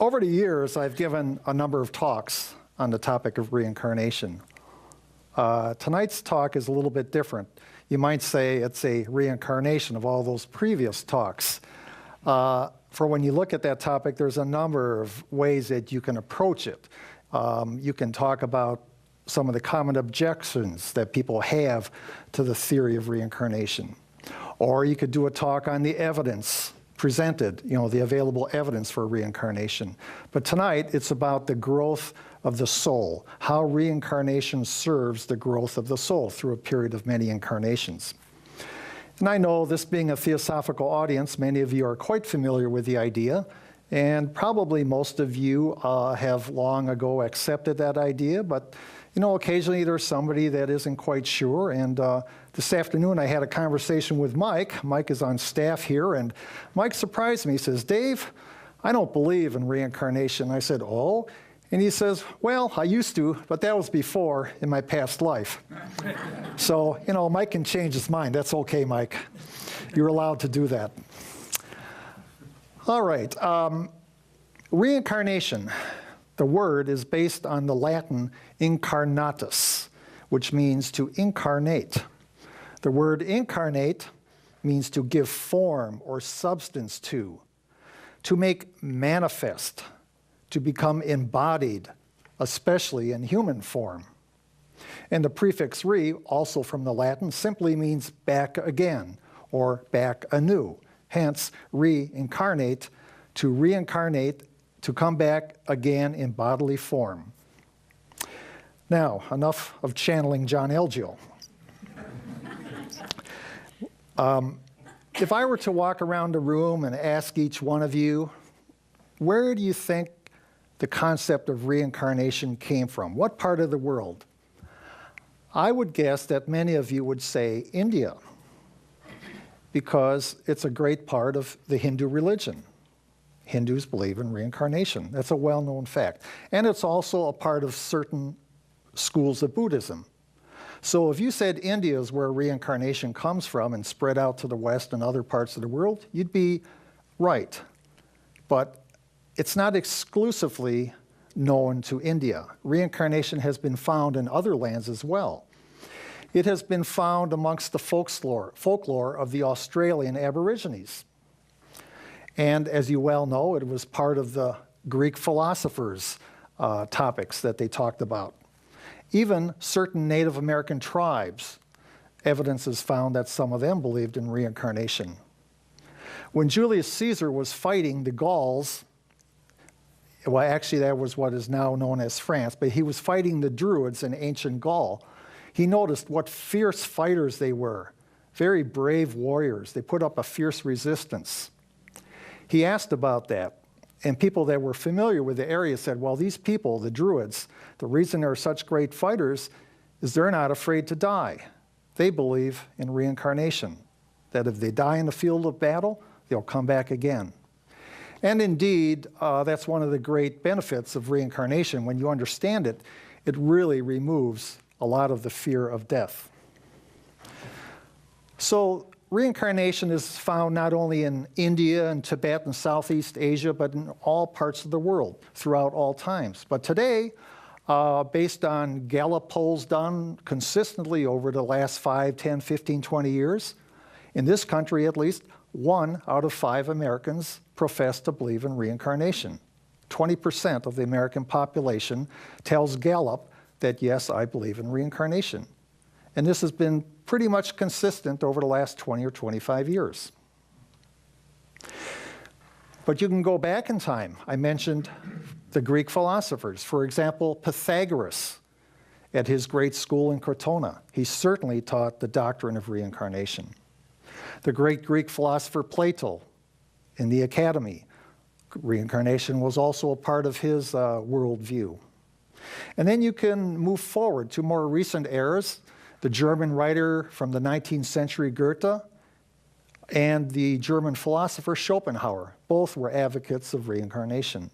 Over the years, I've given a number of talks on the topic of reincarnation. Tonight's talk is a little bit different. You might say it's a reincarnation of all those previous talks. For when you look at that topic, there's a number of ways that you can approach it. You can talk about some of the common objections that people have to the theory of reincarnation. Or you could do a talk on the evidence presented, the available evidence for reincarnation. But tonight, it's about the growth of the soul, how reincarnation serves the growth of the soul through a period of many incarnations. And I know, this being a theosophical audience, many of you are quite familiar with the idea, and probably most of you have long ago accepted that idea, but occasionally there's somebody that isn't quite sure, and this afternoon I had a conversation with Mike. Mike is on staff here, and Mike surprised me. He says, "Dave, I don't believe in reincarnation." I said, "Oh?" And he says, "Well, I used to, but that was before, in my past life." So, Mike can change his mind. That's okay, Mike. You're allowed to do that. All right. Reincarnation. The word is based on the Latin incarnatus, which means to incarnate. The word incarnate means to give form or substance to make manifest, to become embodied, especially in human form. And the prefix re, also from the Latin, simply means back again or back anew. Hence, reincarnate, to reincarnate, to come back again in bodily form. Now, enough of channeling John Elgio. If I were to walk around the room and ask each one of you, where do you think the concept of reincarnation came from? What part of the world? I would guess that many of you would say India, because it's a great part of the Hindu religion. Hindus believe in reincarnation. That's a well-known fact. And it's also a part of certain schools of Buddhism. So if you said India is where reincarnation comes from and spread out to the West and other parts of the world, you'd be right. But it's not exclusively known to India. Reincarnation has been found in other lands as well. It has been found amongst the folklore of the Australian Aborigines. And as you well know, it was part of the Greek philosophers' topics that they talked about. Even certain Native American tribes, evidence is found that some of them believed in reincarnation. When Julius Caesar was fighting the Gauls, well, actually that was what is now known as France, but he was fighting the Druids in ancient Gaul. He noticed what fierce fighters they were, very brave warriors. They put up a fierce resistance. He asked about that, and people that were familiar with the area said, well, these people, the Druids, the reason they're such great fighters is they're not afraid to die. They believe in reincarnation, that if they die in the field of battle, they'll come back again. And indeed, that's one of the great benefits of reincarnation. When you understand it, it really removes a lot of the fear of death. So reincarnation is found not only in India and Tibet and Southeast Asia, but in all parts of the world throughout all times. But today, based on Gallup polls done consistently over the last 5, 10, 15, 20 years, in this country at least, 1 out of 5 Americans profess to believe in reincarnation. 20% of the American population tells Gallup that, yes, I believe in reincarnation. And this has been pretty much consistent over the last 20 or 25 years. But you can go back in time. I mentioned the Greek philosophers. For example, Pythagoras at his great school in Crotona. He certainly taught the doctrine of reincarnation. The great Greek philosopher Plato in the Academy. Reincarnation was also a part of his worldview. And then you can move forward to more recent eras. The German writer from the 19th century, Goethe, and the German philosopher Schopenhauer. Both were advocates of reincarnation.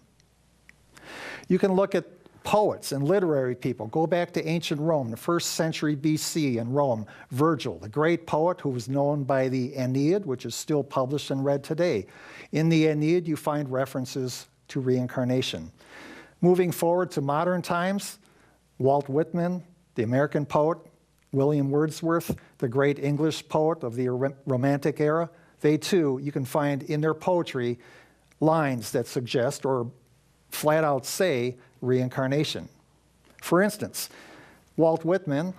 You can look at poets and literary people. Go back to ancient Rome, the 1st century BC in Rome. Virgil, the great poet who was known by the Aeneid, which is still published and read today. In the Aeneid, you find references to reincarnation. Moving forward to modern times, Walt Whitman, the American poet, William Wordsworth, the great English poet of the Romantic era, they too, you can find in their poetry lines that suggest or flat out say reincarnation. For instance, Walt Whitman,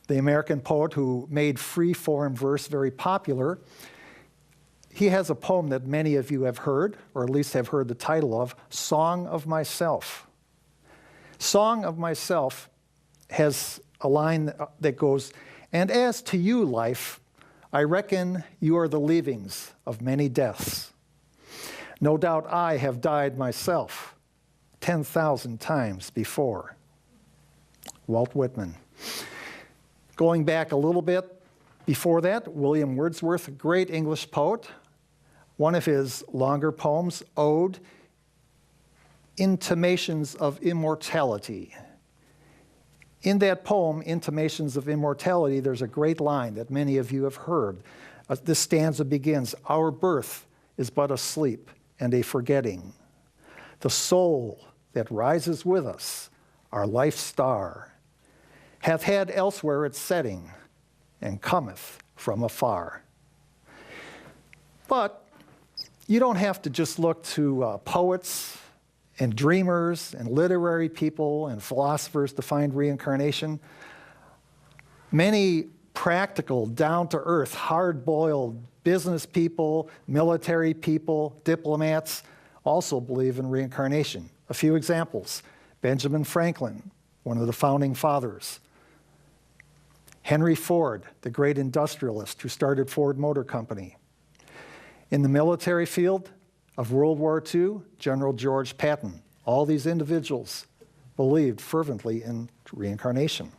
the American poet who made free-form verse very popular, he has a poem that many of you have heard, or at least have heard the title of, Song of Myself. Song of Myself has a line that goes, "And as to you, life, I reckon you are the leavings of many deaths. No doubt I have died myself 10,000 times before." Walt Whitman. Going back a little bit before that, William Wordsworth, a great English poet, one of his longer poems, Ode, Intimations of Immortality. In that poem, Intimations of Immortality, there's a great line that many of you have heard. This stanza begins, "Our birth is but a sleep and a forgetting. The soul that rises with us, our life star, hath had elsewhere its setting and cometh from afar." But you don't have to just look to poets and dreamers and literary people and philosophers to find reincarnation. Many practical, down-to-earth, hard-boiled business people, military people, diplomats also believe in reincarnation. A few examples: Benjamin Franklin, one of the founding fathers; Henry Ford, the great industrialist who started Ford Motor Company. In the military field of World War II, General George Patton. All these individuals believed fervently in reincarnation.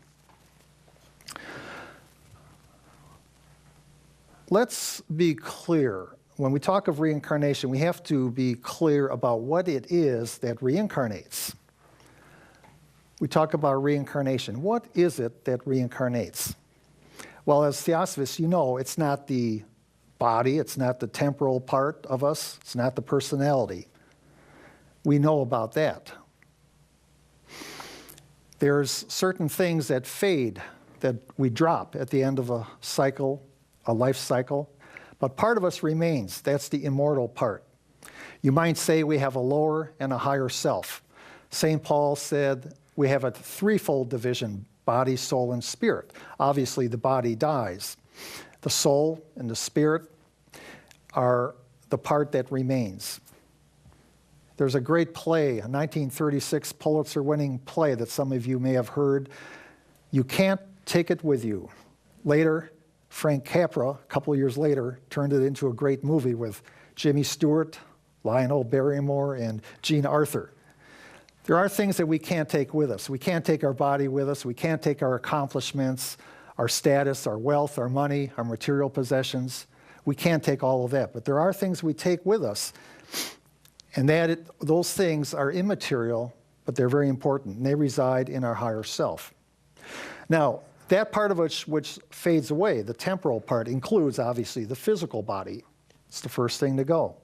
Let's be clear. When we talk of reincarnation, we have to be clear about what it is that reincarnates. We talk about reincarnation. What is it that reincarnates? Well, as Theosophists, you know it's not the body, it's not the temporal part of us, it's not the personality. We know about that. There's certain things that fade, that we drop at the end of a cycle, a life cycle, but part of us remains. That's the immortal part. You might say we have a lower and a higher self. St. Paul said we have a threefold division: body, soul, and spirit. Obviously, the body dies. The soul and the spirit are the part that remains. There's a great play, a 1936 Pulitzer-winning play that some of you may have heard, You Can't Take It With You. Later, Frank Capra, a couple of years later, turned it into a great movie with Jimmy Stewart, Lionel Barrymore, and Jean Arthur. There are things that we can't take with us. We can't take our body with us. We can't take our accomplishments, our status, our wealth, our money, our material possessions. We can't take all of that. But there are things we take with us, and those things are immaterial, but they're very important, and they reside in our higher self. Now, that part of which fades away, the temporal part, includes, obviously, the physical body. It's the first thing to go.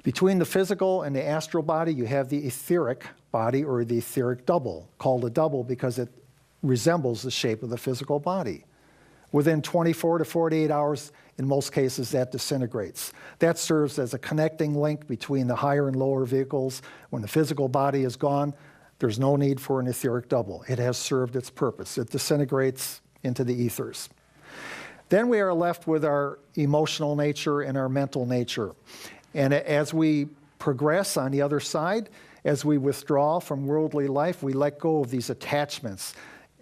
Between the physical and the astral body, you have the etheric body, or the etheric double, called a double because it resembles the shape of the physical body. Within 24 to 48 hours, in most cases, that disintegrates. That serves as a connecting link between the higher and lower vehicles. When the physical body is gone, there's no need for an etheric double. It has served its purpose. It disintegrates into the ethers. Then we are left with our emotional nature and our mental nature. And as we progress on the other side, as we withdraw from worldly life, we let go of these attachments.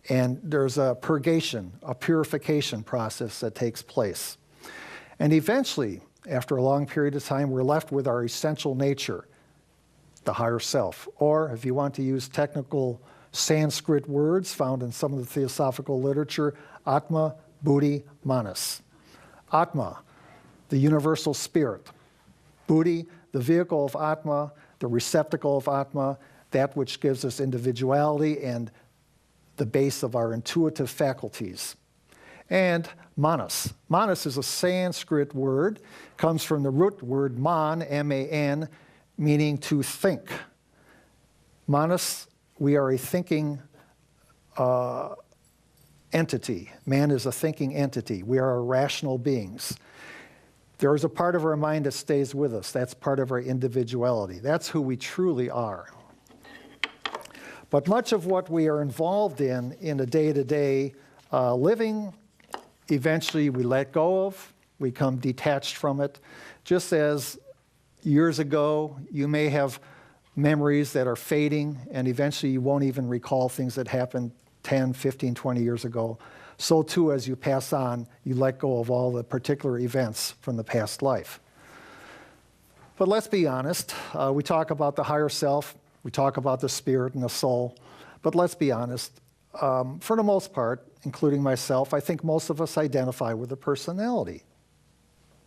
And there's a purgation, a purification process that takes place. And eventually, after a long period of time, we're left with our essential nature, the higher self. Or, if you want to use technical Sanskrit words found in some of the theosophical literature, Atma, Buddhi, Manas. Atma, the universal spirit. Buddhi, the vehicle of Atma, the receptacle of Atma, that which gives us individuality and the base of our intuitive faculties. And Manas. Manas is a Sanskrit word, comes from the root word man, M-A-N, meaning to think. Manas, we are a thinking entity. Man is a thinking entity. We are rational beings. There is a part of our mind that stays with us. That's part of our individuality. That's who we truly are. But much of what we are involved in a day-to-day living, eventually we let go of, we become detached from it. Just as years ago, you may have memories that are fading, and eventually you won't even recall things that happened 10, 15, 20 years ago. So too, as you pass on, you let go of all the particular events from the past life. But let's be honest. We talk about the higher self. We talk about the spirit and the soul. But let's be honest. For the most part, including myself, I think most of us identify with a personality.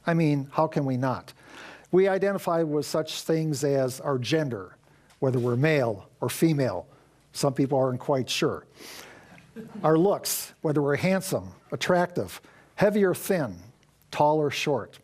I mean, how can we not? We identify with such things as our gender, whether we're male or female. Some people aren't quite sure. Our looks, whether we're handsome, attractive, heavy or thin, tall or short.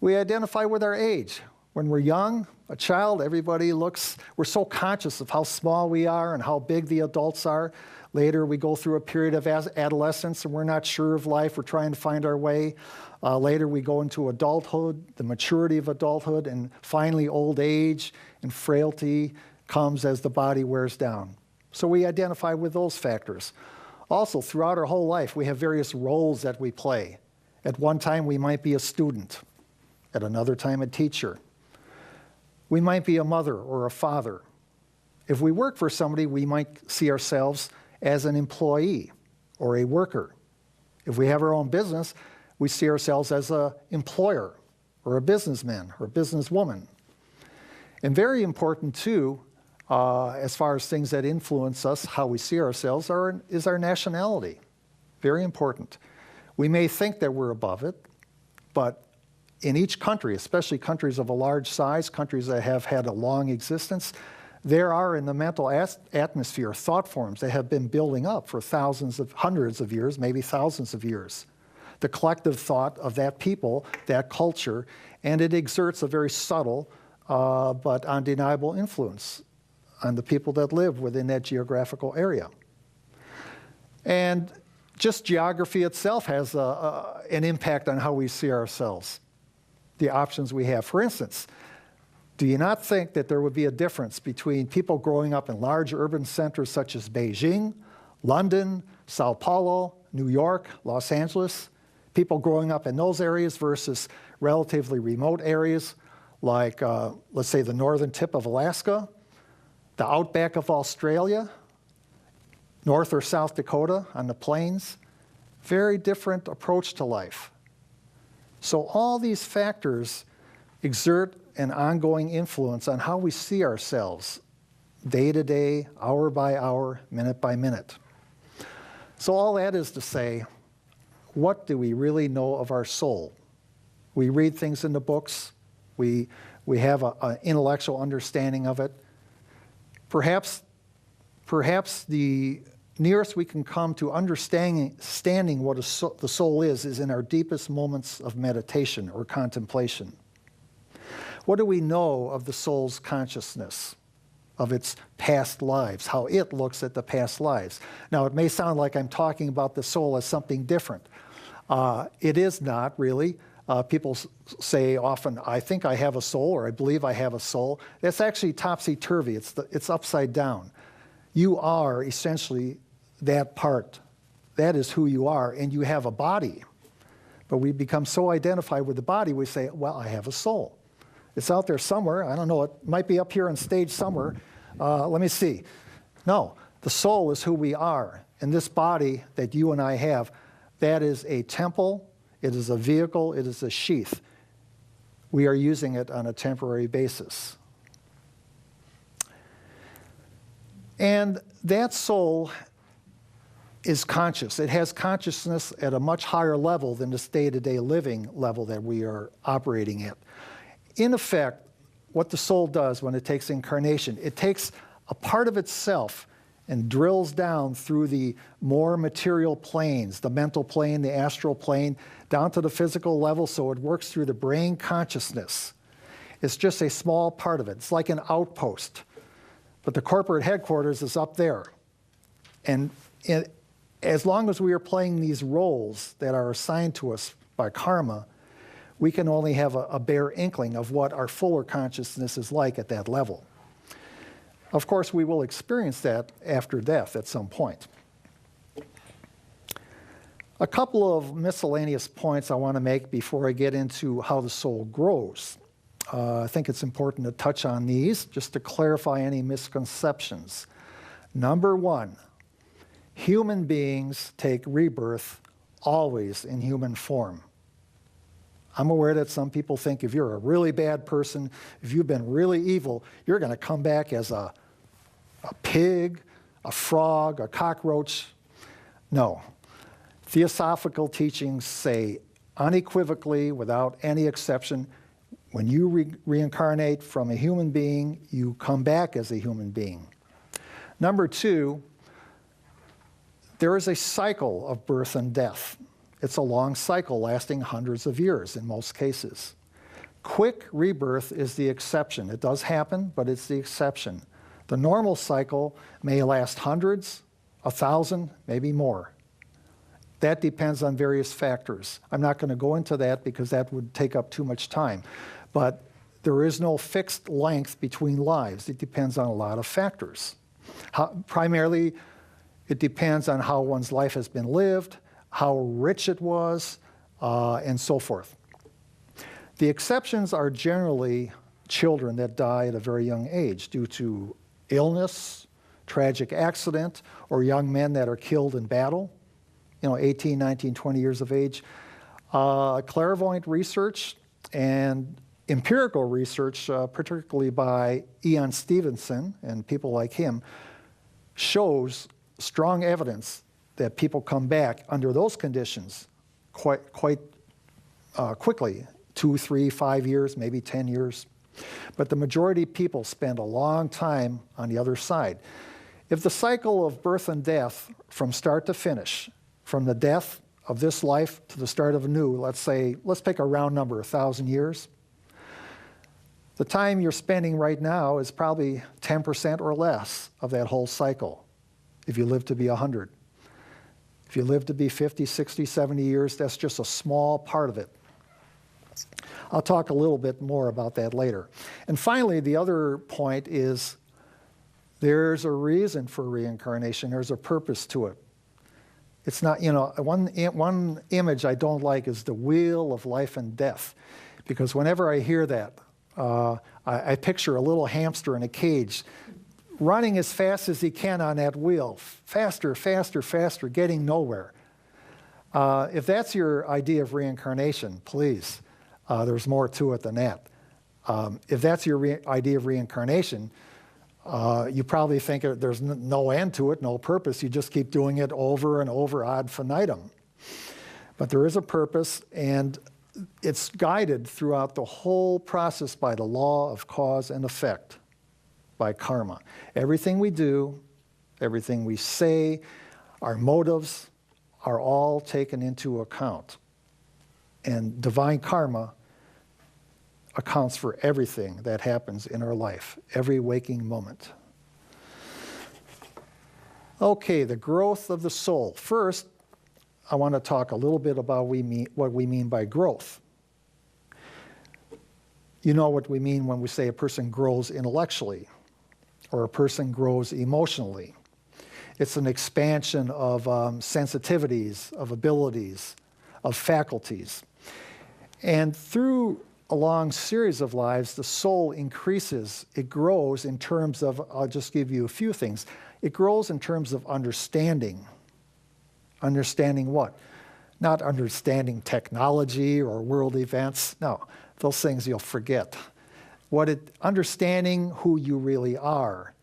We identify with our age. When we're young, a child, everybody looks, we're so conscious of how small we are and how big the adults are. Later, we go through a period of adolescence and we're not sure of life. We're trying to find our way. Later, we go into adulthood, the maturity of adulthood, and finally, old age and frailty comes as the body wears down. So we identify with those factors. Also, throughout our whole life, we have various roles that we play. At one time, we might be a student. At another time, a teacher. We might be a mother or a father. If we work for somebody, we might see ourselves as an employee or a worker. If we have our own business, we see ourselves as an employer or a businessman or a businesswoman. And very important too, as far as things that influence us, how we see ourselves, is our nationality. Very important. We may think that we're above it, but in each country, especially countries of a large size, countries that have had a long existence, there are in the mental atmosphere thought forms that have been building up for hundreds of years, maybe thousands of years. The collective thought of that people, that culture, and it exerts a very subtle but undeniable influence on the people that live within that geographical area. And just geography itself has an impact on how we see ourselves, the options we have. For instance, do you not think that there would be a difference between people growing up in large urban centers such as Beijing, London, Sao Paulo, New York, Los Angeles, people growing up in those areas versus relatively remote areas like, let's say, the northern tip of Alaska, the outback of Australia, North or South Dakota on the plains? Very different approach to life. So all these factors exert an ongoing influence on how we see ourselves day to day, hour by hour, minute by minute. So all that is to say, what do we really know of our soul? We read things in the books. We have an intellectual understanding of it. Perhaps the nearest we can come to understanding what the soul is in our deepest moments of meditation or contemplation. What do we know of the soul's consciousness, of its past lives, how it looks at the past lives? Now, it may sound like I'm talking about the soul as something different. It is not, really. People say often, I think I have a soul, or I believe I have a soul. That's actually topsy-turvy. It's upside down. You are essentially that part. That is who you are, and you have a body. But we become so identified with the body, we say, well, I have a soul. It's out there somewhere. I don't know. It might be up here on stage somewhere. Let me see. No, the soul is who we are. And this body that you and I have, that is a temple. It is a vehicle. It is a sheath. We are using it on a temporary basis. And that soul is conscious. It has consciousness at a much higher level than this day-to-day living level that we are operating at. In effect, what the soul does when it takes incarnation, it takes a part of itself and drills down through the more material planes, the mental plane, the astral plane, down to the physical level, so it works through the brain consciousness. It's just a small part of it. It's like an outpost. But the corporate headquarters is up there. And as long as we are playing these roles that are assigned to us by karma, we can only have a bare inkling of what our fuller consciousness is like at that level. Of course, we will experience that after death at some point. A couple of miscellaneous points I want to make before I get into how the soul grows. I think it's important to touch on these just to clarify any misconceptions. Number one, human beings take rebirth always in human form. I'm aware that some people think if you're a really bad person, if you've been really evil, you're going to come back as a pig, a frog, a cockroach. No. Theosophical teachings say unequivocally, without any exception, when you reincarnate from a human being, you come back as a human being. Number two, there is a cycle of birth and death. It's a long cycle lasting hundreds of years in most cases. Quick rebirth is the exception. It does happen, but it's the exception. The normal cycle may last hundreds, 1,000, maybe more. That depends on various factors. I'm not going to go into that because that would take up too much time. But there is no fixed length between lives. It depends on a lot of factors. Primarily, it depends on how one's life has been lived, how rich it was, and so forth. The exceptions are generally children that die at a very young age due to illness, tragic accident, or young men that are killed in battle, 18, 19, 20 years of age. Clairvoyant research and empirical research, particularly by Ian Stevenson and people like him, shows strong evidence that people come back under those conditions quite quickly, 2, 3, 5 years, maybe 10 years. But the majority of people spend a long time on the other side. If the cycle of birth and death from start to finish, from the death of this life to the start of a new, let's pick a round number, 1,000 years. The time you're spending right now is probably 10% or less of that whole cycle, if you live to be 100. If you live to be 50, 60, 70 years, that's just a small part of it. I'll talk a little bit more about that later. And finally, the other point is there's a reason for reincarnation. There's a purpose to it. It's not, one image I don't like is the wheel of life and death, because whenever I hear that, I picture a little hamster in a cage running as fast as he can on that wheel, faster, faster, faster, getting nowhere. If that's your idea of reincarnation, please, there's more to it than that. If that's your idea of reincarnation, you probably think there's no end to it, no purpose. You just keep doing it over and over ad infinitum. But there is a purpose, and it's guided throughout the whole process by the law of cause and effect, by karma. Everything we do, everything we say, our motives are all taken into account. And divine karma accounts for everything that happens in our life, every waking moment. Okay, the growth of the soul. First, I want to talk a little bit about what we mean by growth. You know what we mean when we say a person grows intellectually or a person grows emotionally. It's an expansion of sensitivities, of abilities, of faculties. And through a long series of lives, the soul increases. It grows in terms of, I'll just give you a few things. It grows in terms of understanding. Understanding what? Not understanding technology or world events. No, those things you'll forget. Understanding who you really are.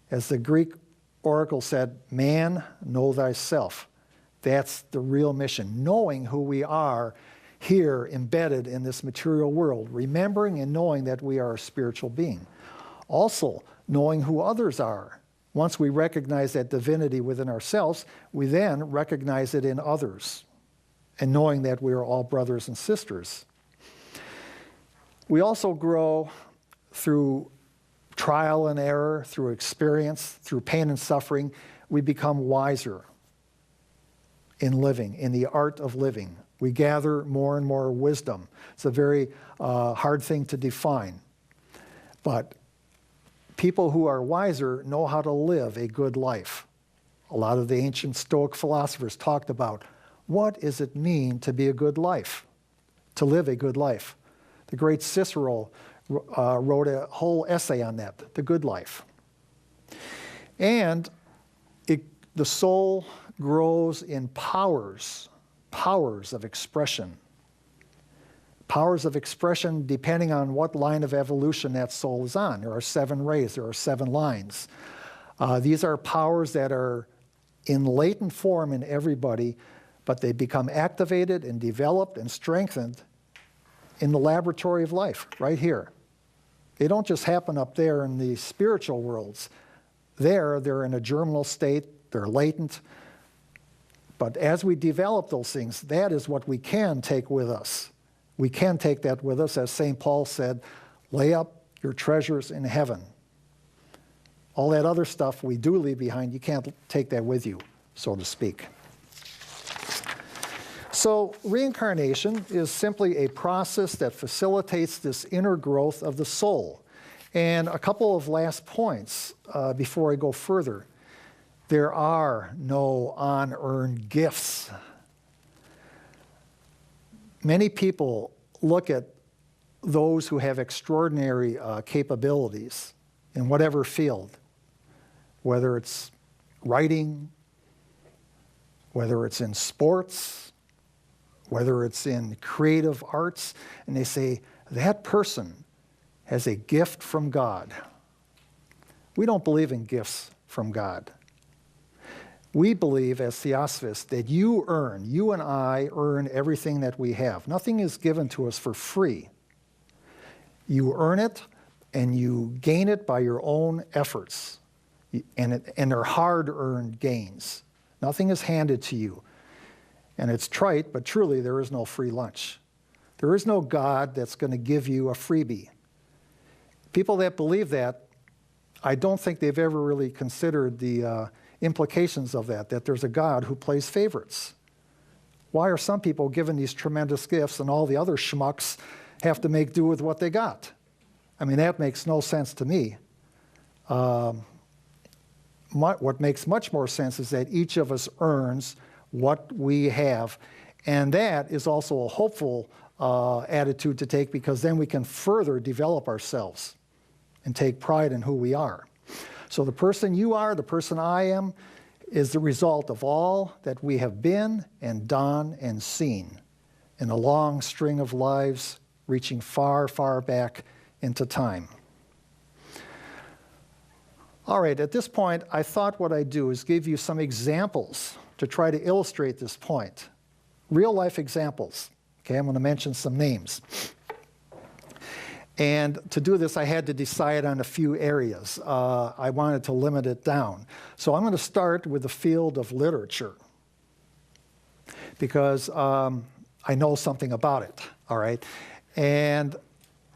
As the Greek oracle said, man, know thyself. That's the real mission, knowing who we are here embedded in this material world, remembering and knowing that we are a spiritual being. Also, knowing who others are. Once we recognize that divinity within ourselves, we then recognize it in others, and knowing that we are all brothers and sisters. We also grow through trial and error, through experience, through pain and suffering. We become wiser in living, in the art of living. We gather more and more wisdom. It's a very hard thing to define. But people who are wiser know how to live a good life. A lot of the ancient Stoic philosophers talked about what does it mean to be a good life, to live a good life. The great Cicero wrote a whole essay on that, the good life. And the soul grows in powers of expression. Powers of expression depending on what line of evolution that soul is on. There are 7 rays, there are 7 lines. These are powers that are in latent form in everybody, but they become activated and developed and strengthened in the laboratory of life, right here. They don't just happen up there in the spiritual worlds. They're in a germinal state, they're latent. But as we develop those things, that is what we can take with us. We can take that with us, as St. Paul said, lay up your treasures in heaven. All that other stuff we do leave behind, you can't take that with you, so to speak. So reincarnation is simply a process that facilitates this inner growth of the soul. And a couple of last points before I go further. There are no unearned gifts. Many people look at those who have extraordinary capabilities in whatever field, whether it's writing, whether it's in sports, whether it's in creative arts, and they say, that person has a gift from God. We don't believe in gifts from God. We believe as Theosophists that you and I earn everything that we have. Nothing is given to us for free. You earn it and you gain it by your own efforts. And they're hard-earned gains. Nothing is handed to you. And it's trite, but truly there is no free lunch. There is no God that's going to give you a freebie. People that believe that, I don't think they've ever really considered the implications of that there's a God who plays favorites. Why are some people given these tremendous gifts and all the other schmucks have to make do with what they got? I mean, that makes no sense to me. What makes much more sense is that each of us earns what we have, and that is also a hopeful attitude to take, because then we can further develop ourselves and take pride in who we are. So the person you are, the person I am, is the result of all that we have been and done and seen in a long string of lives reaching far, far back into time. All right, at this point, I thought what I'd do is give you some examples to try to illustrate this point. Real life examples. Okay, I'm going to mention some names. And to do this, I had to decide on a few areas. I wanted to limit it down. So I'm going to start with the field of literature, because I know something about it, all right? And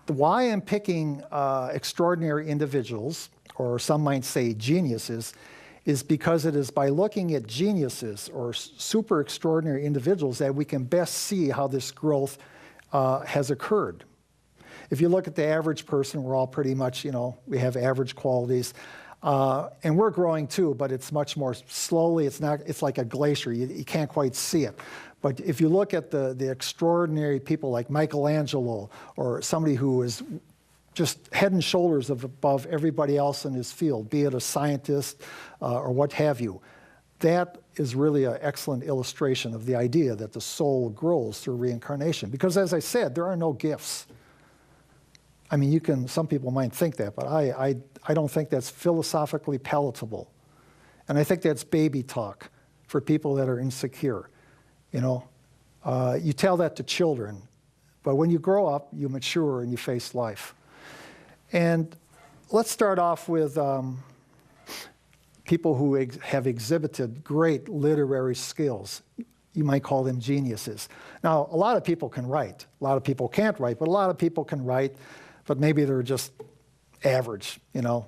why I'm picking extraordinary individuals, or some might say geniuses, is because it is by looking at geniuses or super extraordinary individuals that we can best see how this growth has occurred. If you look at the average person, we're all pretty much, we have average qualities. And we're growing too, but it's much more slowly. It's like a glacier. You can't quite see it. But if you look at the extraordinary people like Michelangelo, or somebody who is just head and shoulders above everybody else in his field, be it a scientist or what have you, that is really an excellent illustration of the idea that the soul grows through reincarnation. Because as I said, there are no gifts. I mean, some people might think that, but I don't think that's philosophically palatable. And I think that's baby talk for people that are insecure. You tell that to children, but when you grow up, you mature and you face life. And let's start off with people who have exhibited great literary skills. you might call them geniuses. Now, a lot of people can write. A lot of people can't write, but a lot of people can write, but maybe they're just average, you know,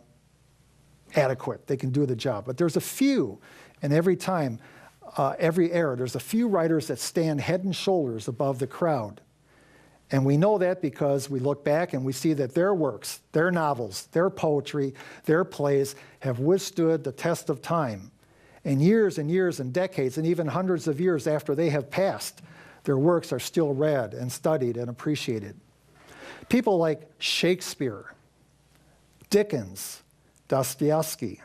adequate. They can do the job. But there's a few, and every time, every era, there's a few writers that stand head and shoulders above the crowd. And we know that because we look back and we see that their works, their novels, their poetry, their plays have withstood the test of time. And years and decades, and even hundreds of years after they have passed, their works are still read and studied and appreciated. People like Shakespeare, Dickens, Dostoevsky.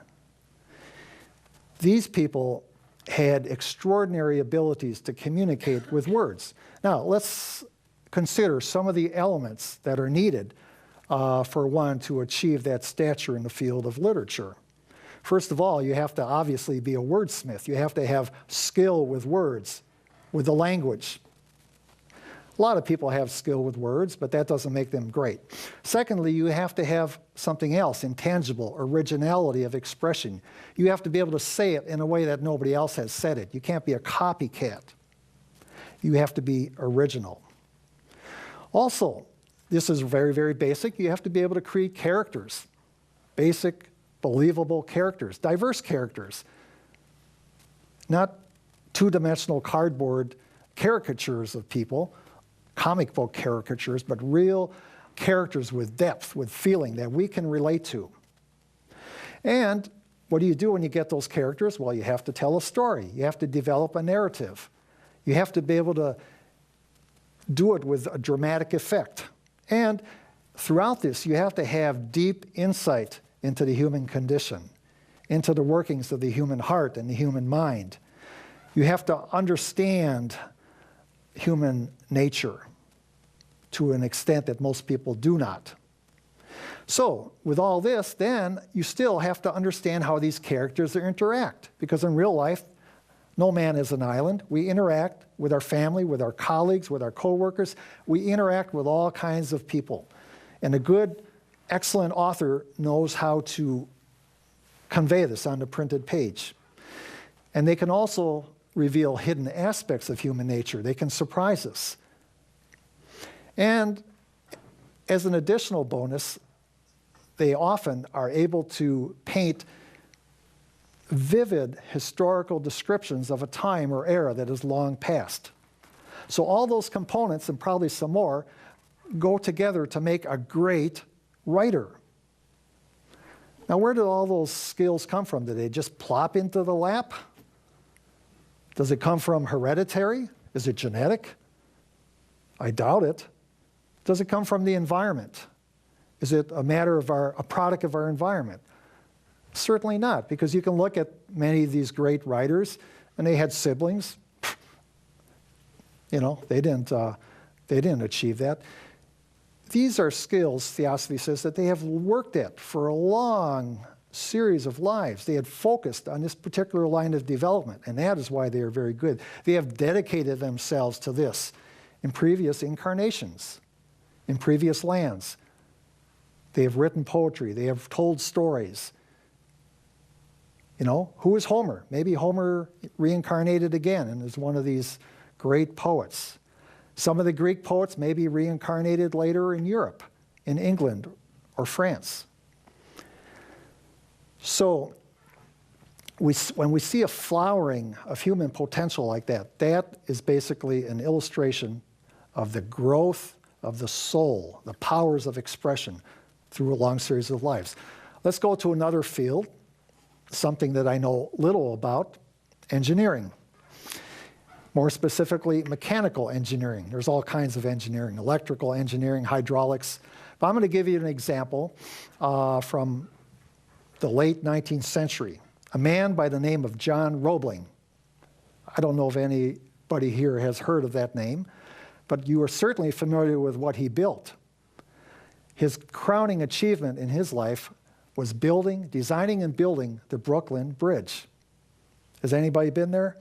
These people had extraordinary abilities to communicate with words. Now, let's consider some of the elements that are needed for one to achieve that stature in the field of literature. First of all, you have to obviously be a wordsmith. You have to have skill with words, with the language. A lot of people have skill with words, but that doesn't make them great. Secondly, you have to have something else, intangible, originality of expression. You have to be able to say it in a way that nobody else has said it. You can't be a copycat. You have to be original. Also, this is very, very basic. You have to be able to create characters, basic, believable characters, diverse characters, not two-dimensional cardboard caricatures of people, comic book caricatures, but real characters with depth, with feeling that we can relate to. And what do you do when you get those characters? Well, you have to tell a story. You have to develop a narrative. You have to be able to do it with a dramatic effect. And throughout this, you have to have deep insight into the human condition, into the workings of the human heart and the human mind. You have to understand human nature to an extent that most people do not. So, with all this, then, you still have to understand how these characters interact, because in real life, no man is an island. We interact with our family, with our colleagues, with our coworkers. We interact with all kinds of people. And a good, excellent author knows how to convey this on the printed page. And they can also reveal hidden aspects of human nature. They can surprise us. And as an additional bonus, they often are able to paint vivid historical descriptions of a time or era that is long past. So all those components, and probably some more, go together to make a great writer. Now, where do all those skills come from? Do they just plop into the lap? Does it come from hereditary? Is it genetic? I doubt it. Does it come from the environment? Is it a matter of a product of our environment? Certainly not, because you can look at many of these great writers, and they had siblings. You know, they didn't achieve that. These are skills, Theosophy says, that they have worked at for a long series of lives. They had focused on this particular line of development, and that is why they are very good. They have dedicated themselves to this in previous incarnations, in previous lands. They have written poetry. They have told stories. You know, who is Homer? Maybe Homer reincarnated again and is one of these great poets. Some of the Greek poets may be reincarnated later in Europe, in England or France. So when we see a flowering of human potential like that, that is basically an illustration of the growth of the soul, the powers of expression through a long series of lives. Let's go to another field, something that I know little about, engineering. More specifically, mechanical engineering. There's all kinds of engineering, electrical engineering, hydraulics. But I'm going to give you an example from the late 19th century. A man by the name of John Roebling. I don't know if anybody here has heard of that name, but you are certainly familiar with what he built. His crowning achievement in his life was designing and building the Brooklyn Bridge. Has anybody been there?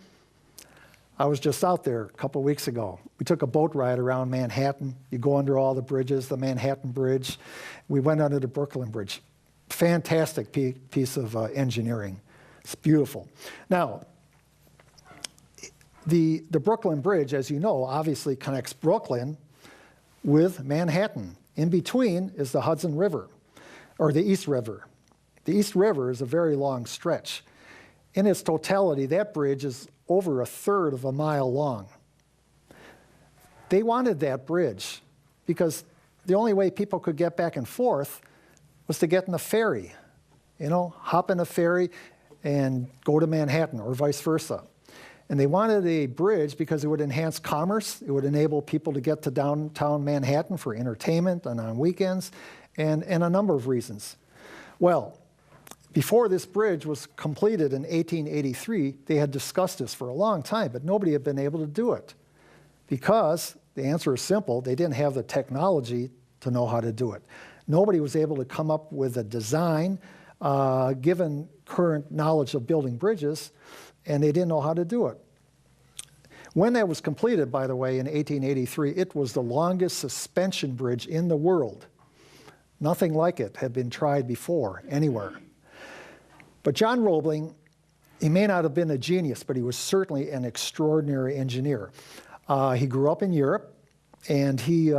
I was just out there a couple weeks ago. We took a boat ride around Manhattan. You go under all the bridges, the Manhattan Bridge. We went under the Brooklyn Bridge. Fantastic piece of engineering. It's beautiful. Now, The Brooklyn Bridge, as you know, obviously connects Brooklyn with Manhattan. In between is the Hudson River, or the East River. The East River is a very long stretch. In its totality, that bridge is over 1/3 of a mile long. They wanted that bridge because the only way people could get back and forth was to get in a ferry. You know, hop in a ferry and go to Manhattan or vice versa. And they wanted a bridge because it would enhance commerce. It would enable people to get to downtown Manhattan for entertainment and on weekends, and a number of reasons. Well, before this bridge was completed in 1883, they had discussed this for a long time, but nobody had been able to do it because the answer is simple. They didn't have the technology to know how to do it. Nobody was able to come up with a design given current knowledge of building bridges, and they didn't know how to do it. When that was completed, by the way, in 1883, it was the longest suspension bridge in the world. Nothing like it had been tried before anywhere. But John Roebling, he may not have been a genius, but he was certainly an extraordinary engineer. He grew up in Europe, and he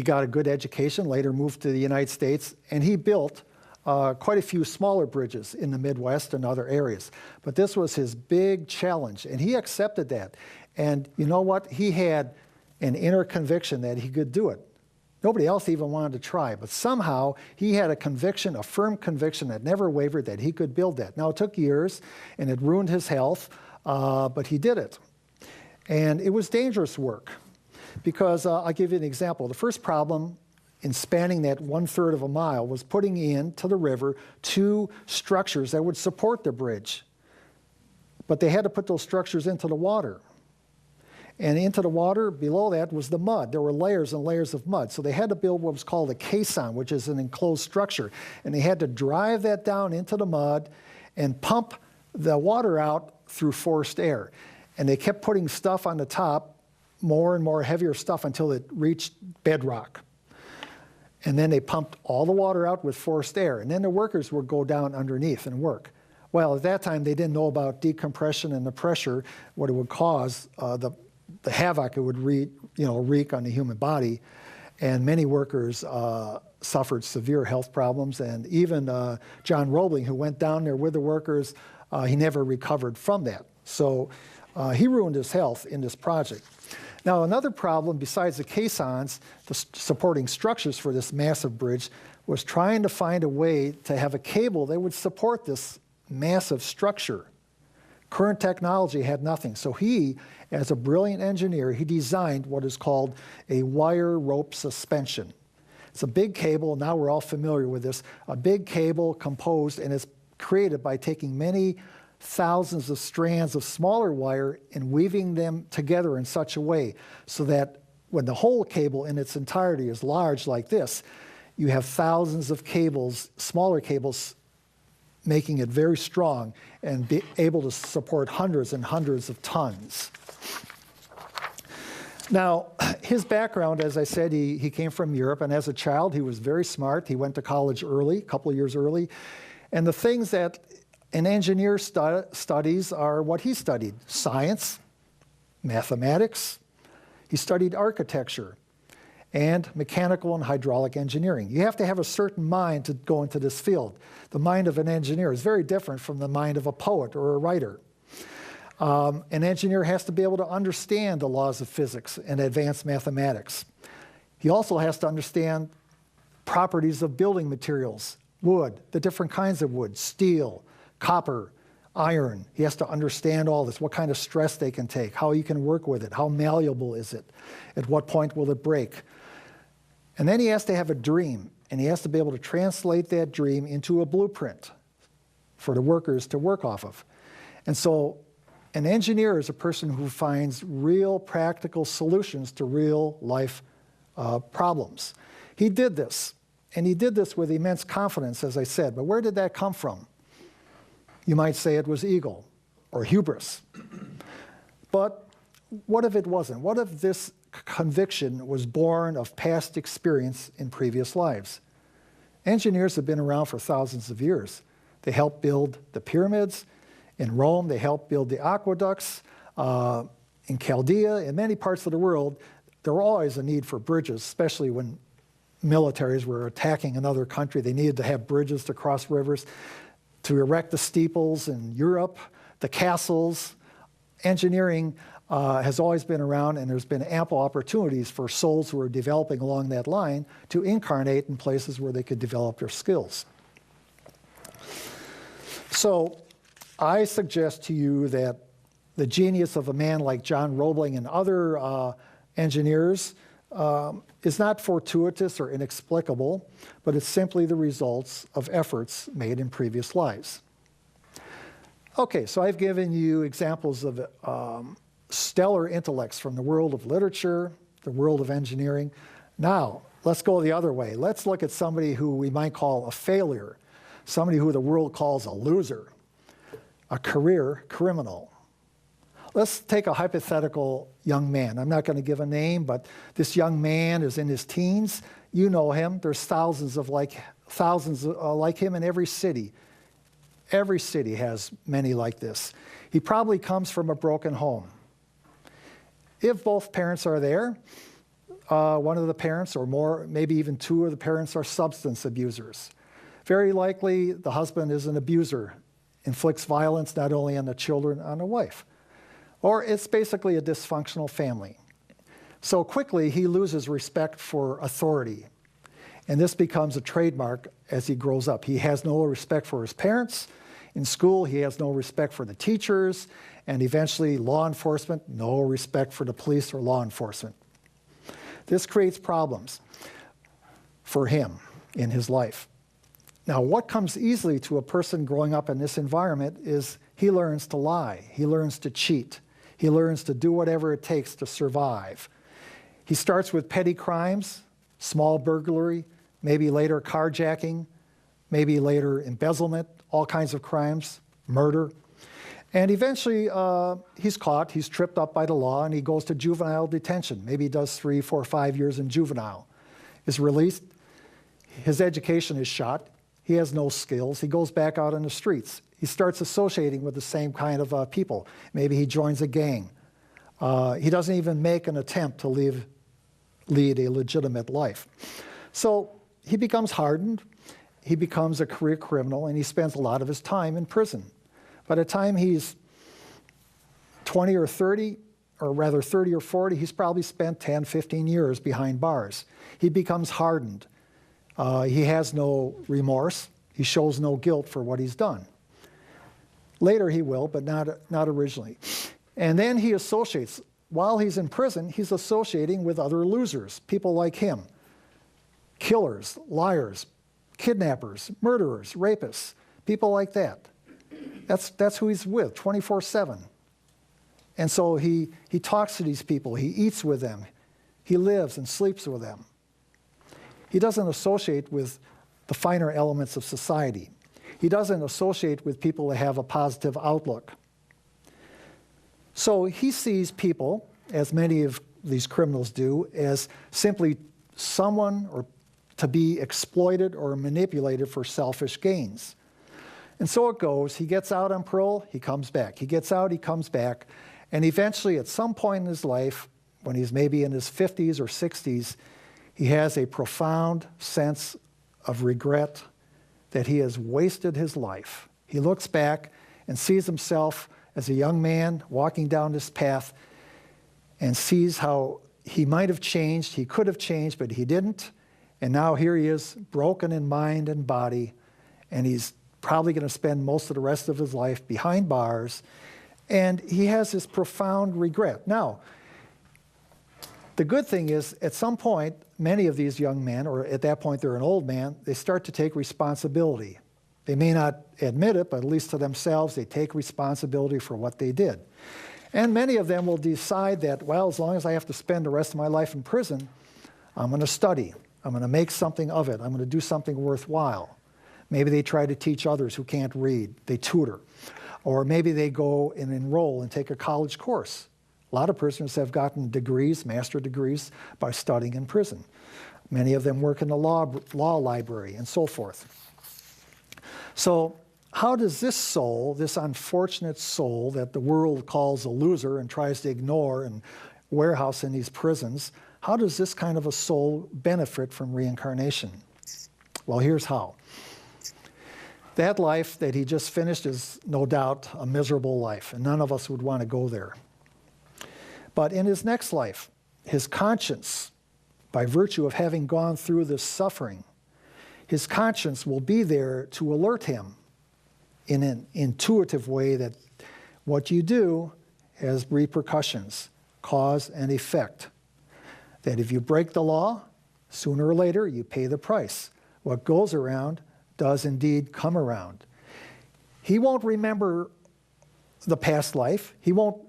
got a good education, later moved to the United States, and he built quite a few smaller bridges in the Midwest and other areas. But this was his big challenge, and he accepted that. And you know what? He had an inner conviction that he could do it. Nobody else even wanted to try, but somehow he had a conviction, a firm conviction that never wavered that he could build that. Now, it took years, and it ruined his health, but he did it. And it was dangerous work because I'll give you an example. The first problem in spanning that 1/3 of a mile was putting into the river 2 structures that would support the bridge. But they had to put those structures into the water. And into the water, below that was the mud. There were layers and layers of mud. So they had to build what was called a caisson, which is an enclosed structure. And they had to drive that down into the mud and pump the water out through forced air. And they kept putting stuff on the top, more and more heavier stuff, until it reached bedrock. And then they pumped all the water out with forced air. And then the workers would go down underneath and work. Well, at that time, they didn't know about decompression and the pressure, what it would cause, the havoc it would wreak on the human body. And many workers suffered severe health problems. And even John Roebling, who went down there with the workers, he never recovered from that. So he ruined his health in this project. Now, another problem besides the caissons, the supporting structures for this massive bridge, was trying to find a way to have a cable that would support this massive structure. Current technology had nothing. So he, as a brilliant engineer, he designed what is called a wire rope suspension. It's a big cable, now we're all familiar with this, a big cable composed, and it's created by taking many thousands of strands of smaller wire and weaving them together in such a way so that when the whole cable in its entirety is large like this, you have thousands of cables, smaller cables, making it very strong and be able to support hundreds and hundreds of tons. Now, his background, as I said, he came from Europe, and as a child, he was very smart. He went to college early, a couple of years early, and the things that an engineer studies are what he studied: science, mathematics. He studied architecture and mechanical and hydraulic engineering. You have to have a certain mind to go into this field. The mind of an engineer is very different from the mind of a poet or a writer. An engineer has to be able to understand the laws of physics and advanced mathematics. He also has to understand properties of building materials, wood, the different kinds of wood, steel, copper, iron. He has to understand all this, what kind of stress they can take, how you can work with it, how malleable is it, at what point will it break. And then he has to have a dream, and he has to be able to translate that dream into a blueprint for the workers to work off of. And so an engineer is a person who finds real practical solutions to real life problems. He did this, and he did this with immense confidence, as I said. But where did that come from? You might say it was ego or hubris. But what if it wasn't? What if this conviction was born of past experience in previous lives? Engineers have been around for thousands of years. They helped build the pyramids, In Rome, they helped build the aqueducts. In Chaldea, in many parts of the world, there were always a need for bridges, especially when militaries were attacking another country. They needed to have bridges to cross rivers, to erect the steeples in Europe, the castles. Engineering has always been around, and there's been ample opportunities for souls who are developing along that line to incarnate in places where they could develop their skills. So I suggest to you that the genius of a man like John Roebling and other engineers is not fortuitous or inexplicable, but it's simply the results of efforts made in previous lives. Okay, so I've given you examples of stellar intellects from the world of literature, the world of engineering. Now, let's go the other way. Let's look at somebody who we might call a failure, somebody who the world calls a loser, a career criminal. Let's take a hypothetical young man. I'm not going to give a name, but this young man is in his teens. You know him. There's thousands like him in every city. Every city has many like this. He probably comes from a broken home. If both parents are there, one of the parents or more, maybe even two of the parents are substance abusers. Very likely the husband is an abuser, inflicts violence not only on the children, on the wife. Or it's basically a dysfunctional family. So quickly he loses respect for authority. And this becomes a trademark as he grows up. He has no respect for his parents. In school, he has no respect for the teachers. And eventually, law enforcement, no respect for the police or law enforcement. This creates problems for him in his life. Now, what comes easily to a person growing up in this environment is he learns to lie. He learns to cheat. He learns to do whatever it takes to survive. He starts with petty crimes, small burglary, maybe later carjacking, maybe later embezzlement, all kinds of crimes, murder. And eventually he's caught, he's tripped up by the law, and he goes to juvenile detention. Maybe he does 3, 4, 5 years in juvenile. Is released, his education is shot, he has no skills, he goes back out on the streets. He starts associating with the same kind of people. Maybe he joins a gang. He doesn't even make an attempt to lead a legitimate life. So he becomes hardened, he becomes a career criminal, and he spends a lot of his time in prison. By the time he's 20 or 30, or rather 30 or 40, he's probably spent 10, 15 years behind bars. He becomes hardened. He has no remorse. He shows no guilt for what he's done. Later he will, but not originally. And then he associates. While he's in prison, he's associating with other losers, people like him. Killers, liars, kidnappers, murderers, rapists, people like that. That's who he's with, 24/7. And so he talks to these people, he eats with them, he lives and sleeps with them. He doesn't associate with the finer elements of society. He doesn't associate with people that have a positive outlook. So he sees people, as many of these criminals do, as simply someone or to be exploited or manipulated for selfish gains. And so it goes. He gets out on parole, he comes back. He gets out, he comes back. And eventually, at some point in his life, when he's maybe in his 50s or 60s, he has a profound sense of regret that he has wasted his life. He looks back and sees himself as a young man walking down this path and sees how he might have changed, he could have changed, but he didn't. And now here he is, broken in mind and body, and he's probably going to spend most of the rest of his life behind bars, and he has this profound regret. Now, the good thing is, at some point, many of these young men, or at that point they're an old man, they start to take responsibility. They may not admit it, but at least to themselves, they take responsibility for what they did. And many of them will decide that, well, as long as I have to spend the rest of my life in prison, I'm going to study. I'm going to make something of it. I'm going to do something worthwhile. Maybe they try to teach others who can't read. They tutor. Or maybe they go and enroll and take a college course. A lot of prisoners have gotten degrees, master degrees, by studying in prison. Many of them work in the law library and so forth. So how does this soul, this unfortunate soul that the world calls a loser and tries to ignore and warehouse in these prisons, how does this kind of a soul benefit from reincarnation? Well, here's how. That life that he just finished is no doubt a miserable life, and none of us would want to go there. But in his next life, his conscience, by virtue of having gone through this suffering, his conscience will be there to alert him in an intuitive way that what you do has repercussions, cause and effect. That if you break the law, sooner or later you pay the price. What goes around does indeed come around. He won't remember the past life. He won't